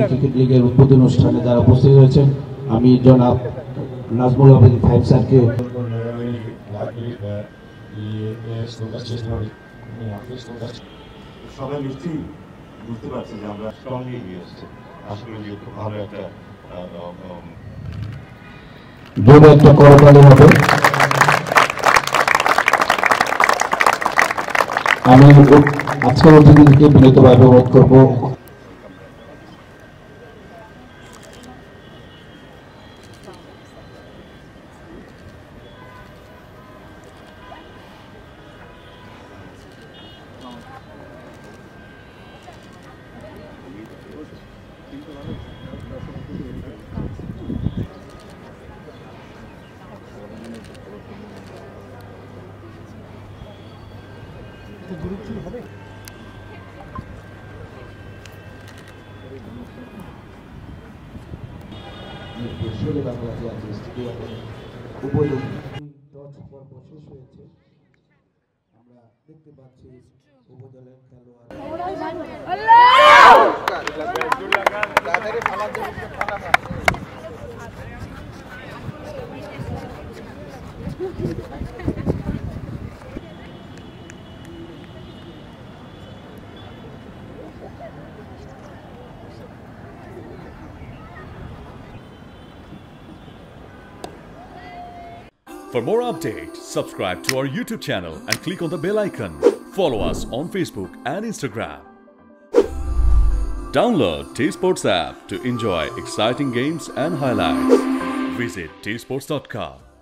Cricket লিগের উদ্বোধন অনুষ্ঠানে যারা উপস্থিত হয়েছেন, আমি জনাব নাজমুল আবেদিন ফাইভ স্যারকে সবাই নিশ্চয়ই বুঝতে পারছি যে আমরা স্ট্রংলি এগিয়ে আসছি। আশা করি যে খুব ভালো একটা জোরে একটা করতালি হবে। আমি আজকের অতিথিকে বিনীতভাবে অনুরোধ করবো উদ্বোধন টস পর্ব শেষ হয়েছে। আমরা দেখতে পাচ্ছি উপদলের For more updates, subscribe to our YouTube channel and click on the bell icon. Follow us on Facebook and Instagram. Download T-Sports app to enjoy exciting games and highlights. Visit tsports.com.